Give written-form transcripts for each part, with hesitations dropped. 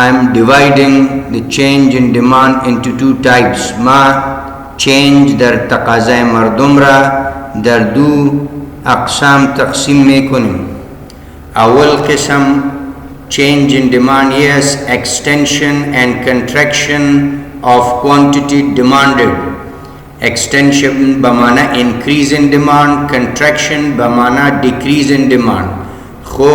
I am dividing the change in demand into two types. Ma change dar taqaza mardumra dar du aqsam taqsim mein kunim. Awal qisam change in demand, yes, extension and contraction of quantity demanded. Extension bamana increase in demand, contraction bamana decrease in demand. Kho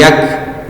1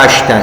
8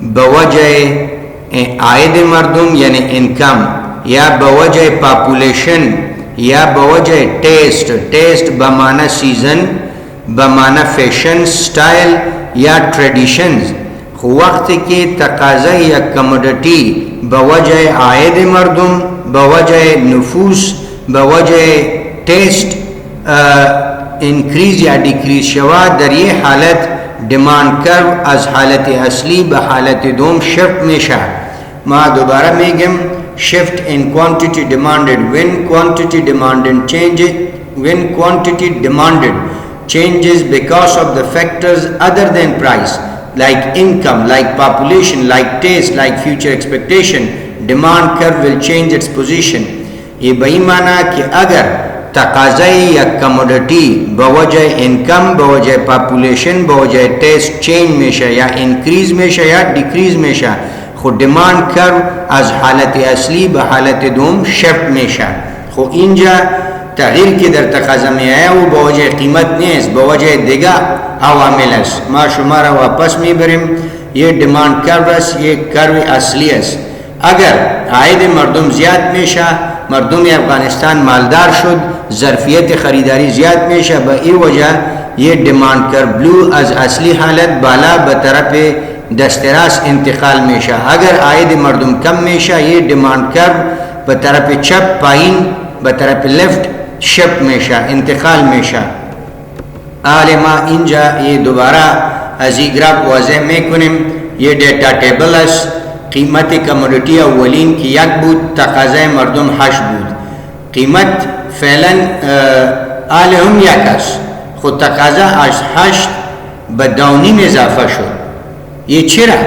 بوجه عاید مردم یعنی income, یا بوجه population, یا بوجه test بمعنی season, بمعنی fashion style یا traditions. وقت کی تقاضا یا commodity بوجہ عائد مردم، بوجہ نفوس، بوجہ ٹیسٹ انکریز یا ڈیکریز شوا، در یہ حالت ڈیمانڈ کرو از حالت اصلی به حالت دوم شفت میشه. ما دوباره میگم shift in quantity demanded. When quantity demanded changes because of the factors other than price, like income, like population, like taste, like future expectation, demand curve will change its position. یہ بہی معنی کہ اگر تقاضائی یا کموڈٹی بوجہ income, بوجہ population, بوجہ ٹیسٹ چینج میشه یا انکریز میشه یا ڈیکریز میشه، خود ڈیمانڈ کرو از حالت اصلی به حالت دوم شفت میشه. خو اینجا تغییر که در تقاضا می آیا و با وجه قیمت نیست، با وجه دیگه عوامل است. ما شما را واپس میبریم، یہ ڈیمانڈ کرو است، یہ کرو اصلی است. اگر عاید مردم زیاد میشه، مردم افغانستان مالدار شد، ظرفیت خریداری زیاد میشه، با این وجه یہ ڈیمانڈ کرو بلو از اصلی حالت بالا به طرف دستراس انتقال میشه. اگر عاید مردم کم میشه، یہ ڈیمانڈ کرو به طرف چپ پایین به طرف لیفت شپ میشه، انتقال میشه. ما اینجا یہ دوباره از این گراف واضح میکنیم. یہ ڈیٹا ٹیبل است. قیمت کموڈیٹی اولین کی یک بود، تقاضای مردم 8 بود. قیمت فعلا هم یک است، خود تقاضا از 8 به 2.5 اضافه شد. یہ چرا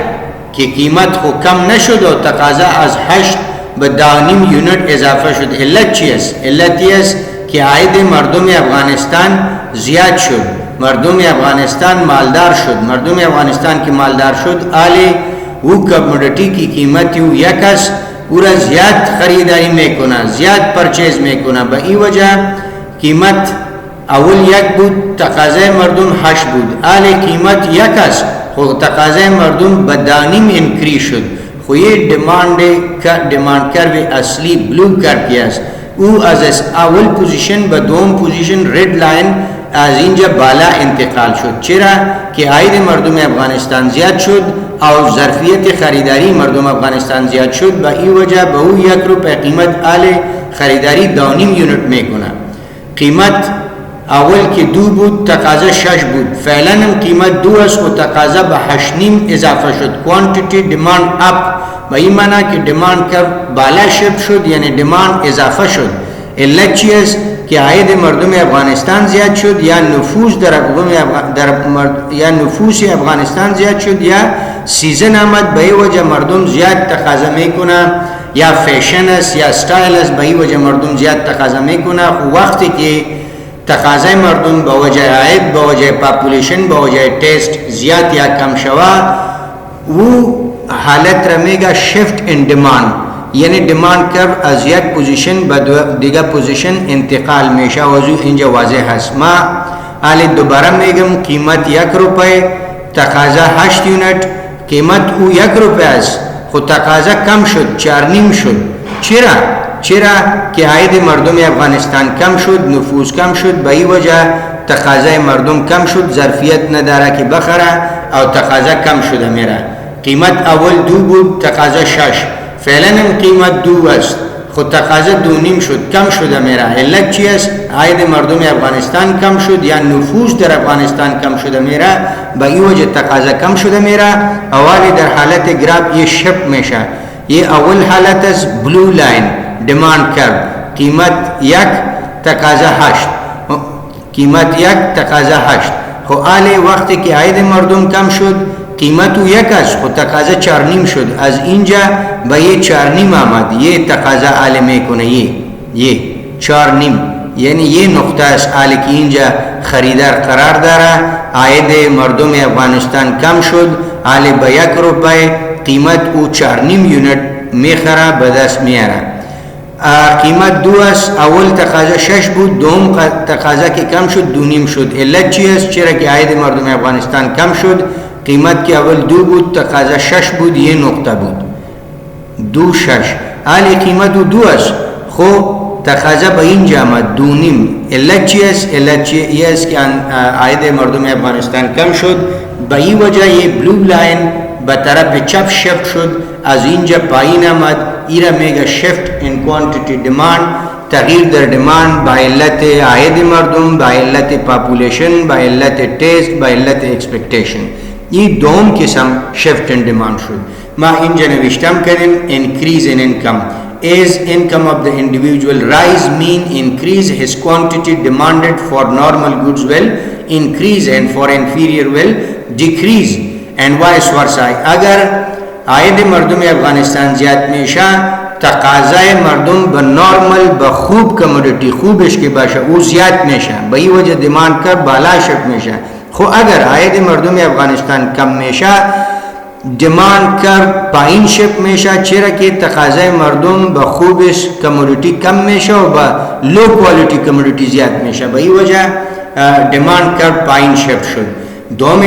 کہ قیمت خو کم نشد و تقاضا از 8 به 2.5 یونٹ اضافه شد؟ علت چی است؟ علت یہ است کہ عاید مردم افغانستان زیاد شد، مردم افغانستان مالدار شد. مردم افغانستان کی مالدار شد، وہ کموڈیٹی کی قیمت یک است، او را زیاد خریداری میکنه، زیاد پرچیز میکنه. به این وجه قیمت اول یک بود، تقاضای مردم 8 بود. قیمت یک است، خود تقاضای مردم به 2.5 انکریز شد. خو یہ ڈیمانڈ کرو اصلی بلو کرو است. او از اول پوزیشن به دوم پوزیشن ریڈ لائن از اینجا بالا انتقال شد. چرا که عاید مردم افغانستان زیاد شد او ظرفیت خریداری مردم افغانستان زیاد شد. به این وجه به او 1 روپیه قیمت خریداری 2.5 یونٹ میکنه. قیمت اول که 2 بود، تقاضا 6 بود. فعلا هم قیمت 2 است و تقاضا به 8.5 اضافه شد. کوانتیتی دیماند اپ، به این معنی که دیماند کرو بالا شد شد، یعنی دیماند اضافه شد. علت چی است؟ که عاید مردم افغانستان زیاد شد، یا نفوس افغانستان زیاد شد، یا سیزن آمد به این وجه مردم زیاد تقاضا میکنه، یا فیشن است یا استایل است، به این وجه مردم زیاد تقاضا میکنه. وقتی که تقاضای مردم به وجه عاید، به وجه پاپولیشن، به وجه ٹیسٹ زیاد یا کم شوا، او حالت را میگه شفت ان ڈیماند، یعنی ڈیماند کرو از یک پوزیشن به دیگر پوزیشن انتقال میشه. وضوح اینجا واضح هست. ما دوباره میگم قیمت 1 روپیه، تقاضا 8 یونت، قیمت او 1 روپیه است، خود تقاضا کم شد، 4.5 شد. چرا که عاید مردم افغانستان کم شد، نفوس کم شد، به این وجه تقاضای مردم کم شد، ظرفیت نداره که بخره او تقاضا کم شده میره. قیمت اول 2 بود، تقاضا 6. فعلا هم قیمت 2 است، خود تقاضا 2.5 شد، کم شده میره. علت چی است؟ عاید مردم افغانستان کم شد یا نفوس در افغانستان کم شده میره، به این وجه تقاضا کم شده میره. اولی در حالت گراف یہ شپ میشه. یہ اول حالت است، بلو لاین ڈیماند کرو. قیمت 1، تقاضا 8. قیمت 1، تقاضا 8. خو وقتی که عاید مردم کم شد، قیمت 1 است، خود تقاضا 4.5 شد. از اینجا به یه 4.5 آمد، یه تقاضا میکنه، یه 4.5، یعنی یه نقطه است که اینجا خریدار قرار داره. عاید مردم افغانستان کم شد، به 1 روپیه قیمت او 4.5 یونت میخره، به دست میاره. قیمت 2 است، اول تقاضا 6 بود، دوم تقاضا که کم شد 2.5 شد. علت چی است؟ چرا که عاید مردم افغانستان کم شد، قیمت که اول 2 بود تقاضا 6 بود، 1 نقطه بود، 2 6. حالی قیمت 2 است، خو تقاضا به اینجا آمد 2.5. علت چی است؟ علت چی است که عاید مردم افغانستان کم شد، به این وجه یه بلو لاین به طرف چپ شفت شد، از اینجا پایین آمد. ایرا میگه شفت این کوانتیتی دیماند، تغییر در دیماند با علت عاید مردم، با علت پاپولیشن، با علت ٹیسٹ، با علت ایکسپیکٹیشن. این دوم قسم شفت ان دیماند شد. ما اینجا نوشتم کردیم increase in income. As income of the individual rise mean increase, his quantity demanded for normal goods will increase and for inferior will decrease and vice versa. اگر عاید مردم افغانستان زیاد میشه، تقاضای مردم به نورمال به خوب کمودیتی خوبش که باشه او زیاد میشه، به این وجه دیماند کر بالا شد میشه. خو اگر عاید مردم افغانستان کم میشه، دیماند کر پایین شپ میشه، چرا که تقاضای مردم به خوبش کمودیتی کم میشه و به لو کوالیتی کمودیتی زیاد میشه، به این وجه دیماند کر پایین شپ شد. دوم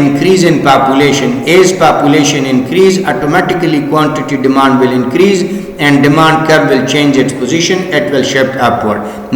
increase in population. As population increase, automatically quantity demand will increase and demand curve will change its position, it will shift upward.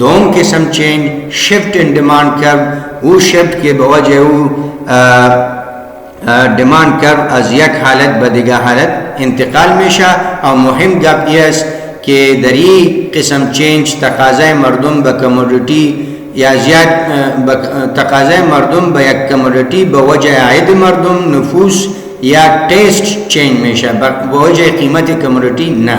دوم قسم چینج شفت ان ڈیمانڈ کرو، وہ شفٹ کے بوجہ وہ ڈیمانڈ کرو از یک حالت به دیگه حالت انتقال میشه. او مهم گپ یہ است که در این قسم چینج تقاضای مردم به کمودیتی یا زیاد تقاضای مردم به یک کمودیتی به وجه عاید مردم، نفوس یا ٹیسٹ چینج میشه، به وجه قیمت کمودیتی نه.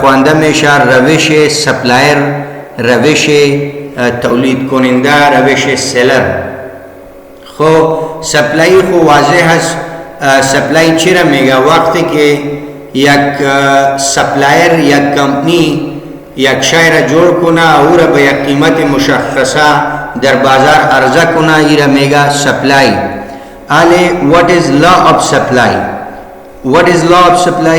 خوانده میشه روش سپلایر، روش تولید کننده، روش سیلر. خو سپلای خو واضح هست. سپلای چرا میگه؟ وقتی که یک سپلایر یک کمپنی یک شای را جوړ کنه او را به یک قیمت مشخصه در بازار عرضه کنه، ایرا میگه سپلای. آلی what is law of supply? What is law of supply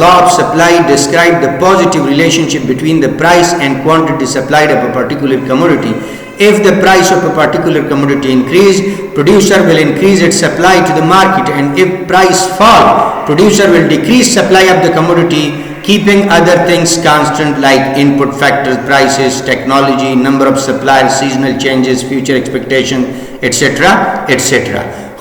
Law of supply describe the positive relationship between the price and quantity supplied of a particular commodity. If the price of a particular commodity increase, producer will increase its supply to the market, and if price fall, producer will decrease supply of the commodity, keeping other things constant like input factors, prices, technology, number of suppliers, seasonal changes, future expectation, etc. etc.